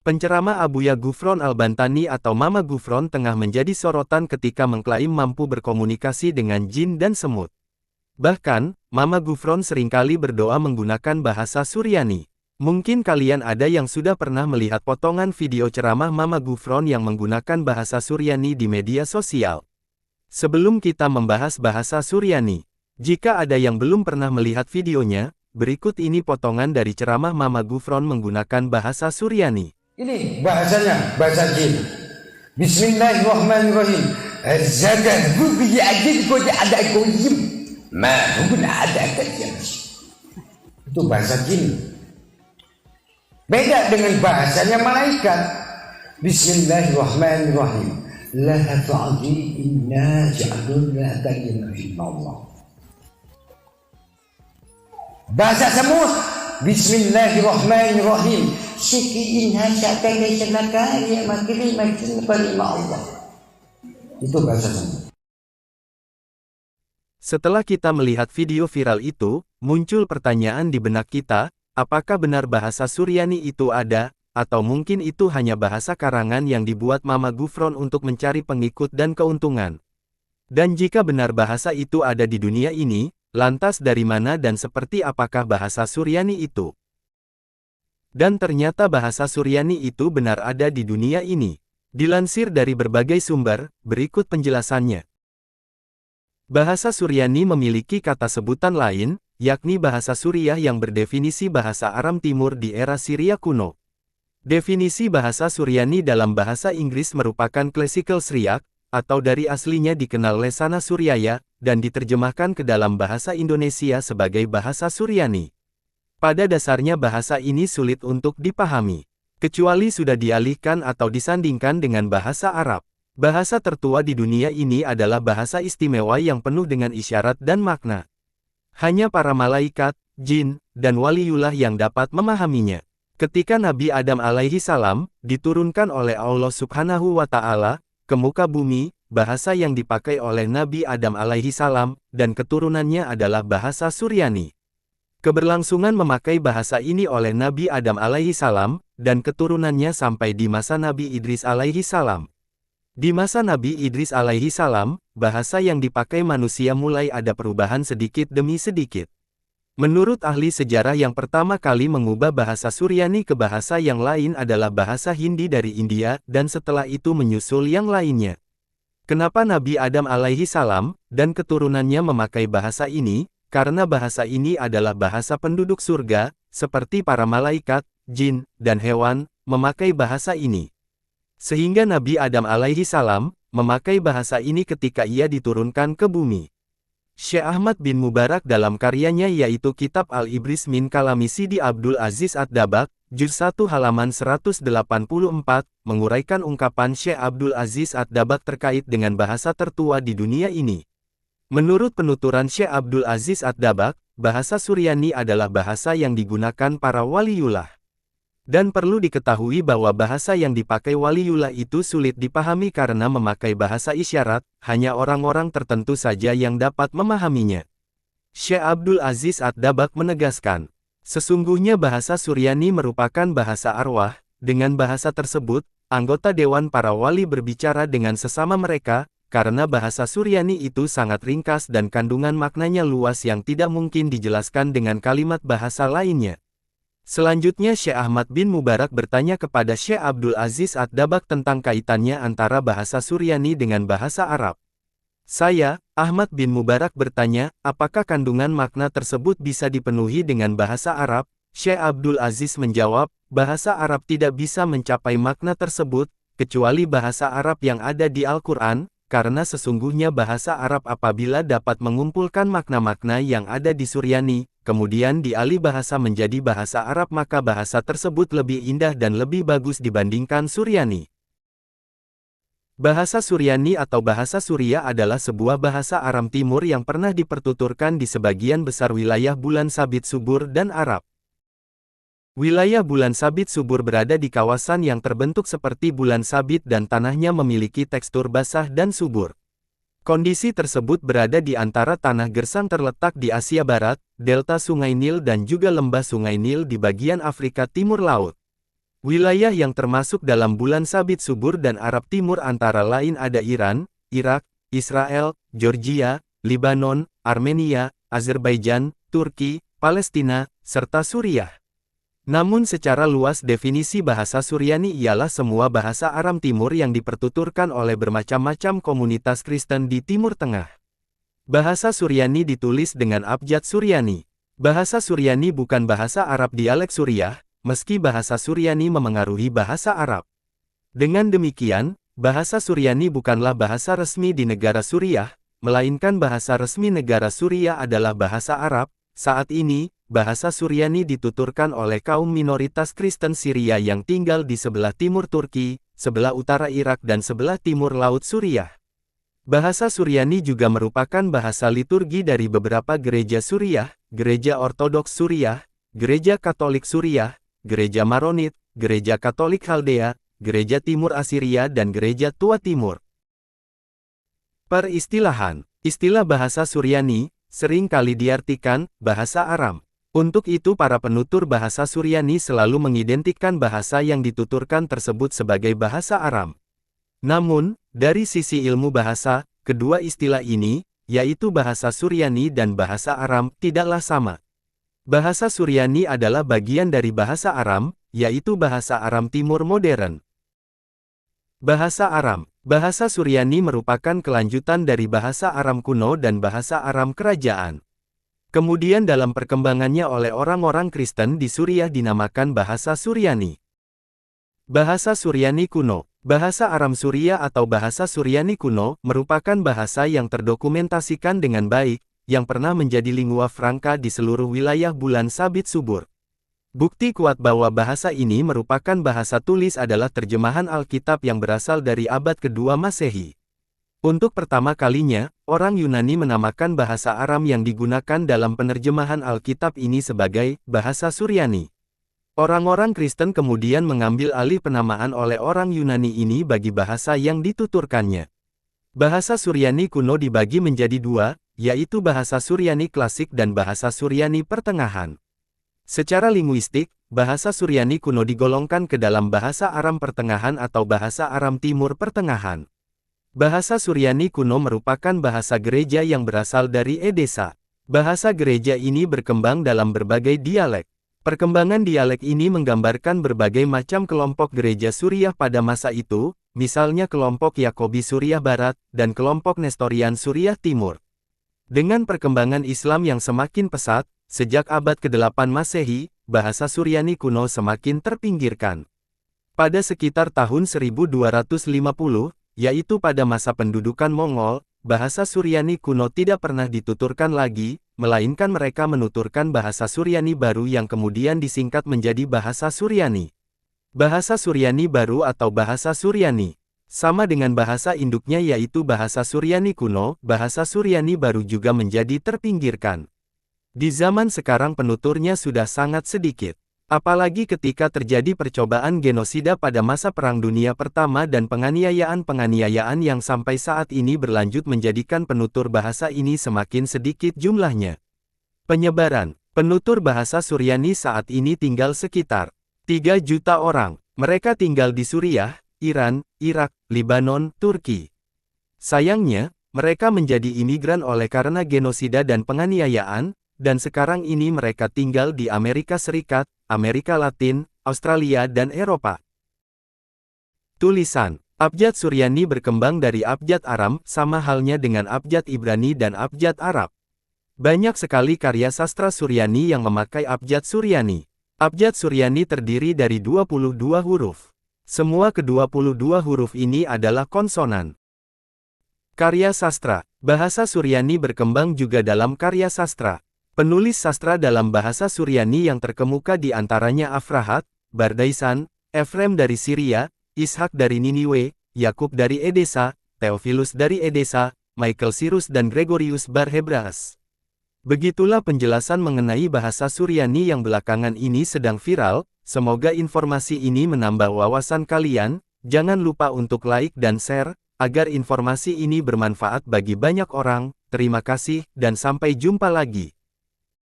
Penceramah Abuya Ghufron Al-Bantani atau Mama Ghufron tengah menjadi sorotan ketika mengklaim mampu berkomunikasi dengan jin dan semut. Bahkan, Mama Ghufron seringkali berdoa menggunakan bahasa Suryani. Mungkin kalian ada yang sudah pernah melihat potongan video ceramah Mama Ghufron yang menggunakan bahasa Suryani di media sosial. Sebelum kita membahas bahasa Suryani, jika ada yang belum pernah melihat videonya, berikut ini potongan dari ceramah Mama Ghufron menggunakan bahasa Suryani. Ini bahasanya, bahasa jin. Bismillahirrahmanirrahim. Zakat bubi ajin ko ada goyim. Ma bukan ada kajian. Itu bahasa jin. Beda dengan bahasanya malaikat. Bismillahirrahmanirrahim. La ta'di inna ja'alna kalimah Allah. Bahasa semut. Bismillahirrahmanirrahim. Sikiin hasa kaya senakaya makili macam kalimah Allah. Itu bahasa semut. Setelah kita melihat video viral itu, muncul pertanyaan di benak kita, apakah benar bahasa Suryani itu ada, atau mungkin itu hanya bahasa karangan yang dibuat Mama Ghufron untuk mencari pengikut dan keuntungan. Dan jika benar bahasa itu ada di dunia ini, lantas dari mana dan seperti apakah bahasa Suryani itu? Dan ternyata bahasa Suryani itu benar ada di dunia ini. Dilansir dari berbagai sumber, berikut penjelasannya. Bahasa Suryani memiliki kata sebutan lain, yakni bahasa Suriah yang berdefinisi bahasa Aram Timur di era Syria kuno. Definisi bahasa Suryani dalam bahasa Inggris merupakan Classical Syriac, atau dari aslinya dikenal Lesana Suryaya, dan diterjemahkan ke dalam bahasa Indonesia sebagai bahasa Suryani. Pada dasarnya bahasa ini sulit untuk dipahami, kecuali sudah dialihkan atau disandingkan dengan bahasa Arab. Bahasa tertua di dunia ini adalah bahasa istimewa yang penuh dengan isyarat dan makna. Hanya para malaikat, jin, dan waliullah yang dapat memahaminya. Ketika Nabi Adam alaihi salam diturunkan oleh Allah subhanahu wa ta'ala ke muka bumi, bahasa yang dipakai oleh Nabi Adam alaihi salam dan keturunannya adalah bahasa Suryani. Keberlangsungan memakai bahasa ini oleh Nabi Adam alaihi salam dan keturunannya sampai di masa Nabi Idris alaihi salam. Di masa Nabi Idris alaihi salam, bahasa yang dipakai manusia mulai ada perubahan sedikit demi sedikit. Menurut ahli sejarah yang pertama kali mengubah bahasa Suryani ke bahasa yang lain adalah bahasa Hindi dari India dan setelah itu menyusul yang lainnya. Kenapa Nabi Adam alaihi salam dan keturunannya memakai bahasa ini? Karena bahasa ini adalah bahasa penduduk surga, seperti para malaikat, jin, dan hewan, memakai bahasa ini. Sehingga Nabi Adam alaihi salam memakai bahasa ini ketika ia diturunkan ke bumi. Syekh Ahmad bin Mubarak dalam karyanya yaitu Kitab Al-Ibris min Kalami Sidi Abdul Aziz Ad-Dabbagh, juz 1 halaman 184, menguraikan ungkapan Syekh Abdul Aziz Ad-Dabbagh terkait dengan bahasa tertua di dunia ini. Menurut penuturan Syekh Abdul Aziz Ad-Dabbagh, bahasa Suryani adalah bahasa yang digunakan para waliullah. Dan perlu diketahui bahwa bahasa yang dipakai waliullah itu sulit dipahami karena memakai bahasa isyarat, hanya orang-orang tertentu saja yang dapat memahaminya. Syekh Abdul Aziz Ad-Dabbagh menegaskan, sesungguhnya bahasa Suryani merupakan bahasa arwah, dengan bahasa tersebut, anggota dewan para wali berbicara dengan sesama mereka, karena bahasa Suryani itu sangat ringkas dan kandungan maknanya luas yang tidak mungkin dijelaskan dengan kalimat bahasa lainnya. Selanjutnya Syekh Ahmad bin Mubarak bertanya kepada Syekh Abdul Aziz Ad-Dabbagh tentang kaitannya antara bahasa Suryani dengan bahasa Arab. Saya, Ahmad bin Mubarak bertanya, apakah kandungan makna tersebut bisa dipenuhi dengan bahasa Arab? Syekh Abdul Aziz menjawab, bahasa Arab tidak bisa mencapai makna tersebut, kecuali bahasa Arab yang ada di Al-Quran, karena sesungguhnya bahasa Arab apabila dapat mengumpulkan makna-makna yang ada di Suryani, kemudian dialih bahasa menjadi bahasa Arab maka bahasa tersebut lebih indah dan lebih bagus dibandingkan Suryani. Bahasa Suryani atau bahasa Suria adalah sebuah bahasa Aram Timur yang pernah dipertuturkan di sebagian besar wilayah Bulan Sabit Subur dan Arab. Wilayah Bulan Sabit Subur berada di kawasan yang terbentuk seperti bulan sabit dan tanahnya memiliki tekstur basah dan subur. Kondisi tersebut berada di antara tanah gersang terletak di Asia Barat, delta Sungai Nil dan juga lembah Sungai Nil di bagian Afrika Timur Laut. Wilayah yang termasuk dalam bulan sabit subur dan Arab Timur antara lain ada Iran, Irak, Israel, Georgia, Libanon, Armenia, Azerbaijan, Turki, Palestina, serta Suriah. Namun secara luas definisi bahasa Suryani ialah semua bahasa Aram Timur yang dipertuturkan oleh bermacam-macam komunitas Kristen di Timur Tengah. Bahasa Suryani ditulis dengan abjad Suryani. Bahasa Suryani bukan bahasa Arab dialek Suriah, meski bahasa Suryani memengaruhi bahasa Arab. Dengan demikian, bahasa Suryani bukanlah bahasa resmi di negara Suriah, melainkan bahasa resmi negara Suriah adalah bahasa Arab. Saat ini, bahasa Suryani dituturkan oleh kaum minoritas Kristen Syria yang tinggal di sebelah timur Turki, sebelah utara Irak dan sebelah timur Laut Suriah. Bahasa Suryani juga merupakan bahasa liturgi dari beberapa gereja Suriah, Gereja Ortodoks Suriah, Gereja Katolik Suriah, Gereja Maronit, Gereja Katolik Khaldea, Gereja Timur Assyria dan Gereja Tua Timur. Peristilahan, istilah bahasa Suryani sering kali diartikan bahasa Aram. Untuk itu para penutur bahasa Suryani selalu mengidentikan bahasa yang dituturkan tersebut sebagai bahasa Aram. Namun, dari sisi ilmu bahasa, kedua istilah ini, yaitu bahasa Suryani dan bahasa Aram, tidaklah sama. Bahasa Suryani adalah bagian dari bahasa Aram, yaitu bahasa Aram Timur modern. Bahasa Aram. Bahasa Suryani merupakan kelanjutan dari bahasa Aram kuno dan bahasa Aram kerajaan. Kemudian dalam perkembangannya oleh orang-orang Kristen di Suriah dinamakan bahasa Suryani. Bahasa Suryani kuno. Bahasa Aram Suriah atau bahasa Suryani kuno merupakan bahasa yang terdokumentasikan dengan baik, yang pernah menjadi lingua franca di seluruh wilayah bulan sabit subur. Bukti kuat bahwa bahasa ini merupakan bahasa tulis adalah terjemahan Alkitab yang berasal dari abad kedua Masehi. Untuk pertama kalinya, orang Yunani menamakan bahasa Aram yang digunakan dalam penerjemahan Alkitab ini sebagai bahasa Suryani. Orang-orang Kristen kemudian mengambil alih penamaan oleh orang Yunani ini bagi bahasa yang dituturkannya. Bahasa Suryani kuno dibagi menjadi dua, yaitu bahasa Suryani klasik dan bahasa Suryani pertengahan. Secara linguistik, bahasa Suryani kuno digolongkan ke dalam bahasa Aram pertengahan atau bahasa Aram Timur pertengahan. Bahasa Suryani kuno merupakan bahasa gereja yang berasal dari Edesa. Bahasa gereja ini berkembang dalam berbagai dialek. Perkembangan dialek ini menggambarkan berbagai macam kelompok gereja Suriah pada masa itu, misalnya kelompok Yakobi Suriah Barat, dan kelompok Nestorian Suriah Timur. Dengan perkembangan Islam yang semakin pesat, sejak abad ke-8 Masehi, bahasa Suryani kuno semakin terpinggirkan. Pada sekitar tahun 1250, yaitu pada masa pendudukan Mongol, bahasa Suryani kuno tidak pernah dituturkan lagi, melainkan mereka menuturkan bahasa Suryani baru yang kemudian disingkat menjadi bahasa Suryani. Bahasa Suryani baru atau bahasa Suryani sama dengan bahasa induknya yaitu bahasa Suryani kuno, bahasa Suryani baru juga menjadi terpinggirkan. Di zaman sekarang penuturnya sudah sangat sedikit. Apalagi ketika terjadi percobaan genosida pada masa Perang Dunia Pertama dan penganiayaan-penganiayaan yang sampai saat ini berlanjut menjadikan penutur bahasa ini semakin sedikit jumlahnya. Penyebaran penutur bahasa Suryani saat ini tinggal sekitar 3 juta orang. Mereka tinggal di Suriah, Iran, Irak, Libanon, Turki. Sayangnya, mereka menjadi imigran oleh karena genosida dan penganiayaan, dan sekarang ini mereka tinggal di Amerika Serikat, Amerika Latin, Australia dan Eropa. Tulisan abjad Suryani berkembang dari abjad Aram, sama halnya dengan abjad Ibrani dan abjad Arab. Banyak sekali karya sastra Suryani yang memakai abjad Suryani. Abjad Suryani terdiri dari 22 huruf. Semua ke-22 huruf ini adalah konsonan. Karya sastra. Bahasa Suryani berkembang juga dalam karya sastra. Penulis sastra dalam bahasa Suryani yang terkemuka di antaranya Afrahat, Bardaisan, Efrem dari Syria, Ishak dari Niniwe, Yakub dari Edesa, Theophilus dari Edesa, Michael Cyrus dan Gregorius Barhebras. Begitulah penjelasan mengenai bahasa Suryani yang belakangan ini sedang viral. Semoga informasi ini menambah wawasan kalian. Jangan lupa untuk like dan share, agar informasi ini bermanfaat bagi banyak orang. Terima kasih, dan sampai jumpa lagi.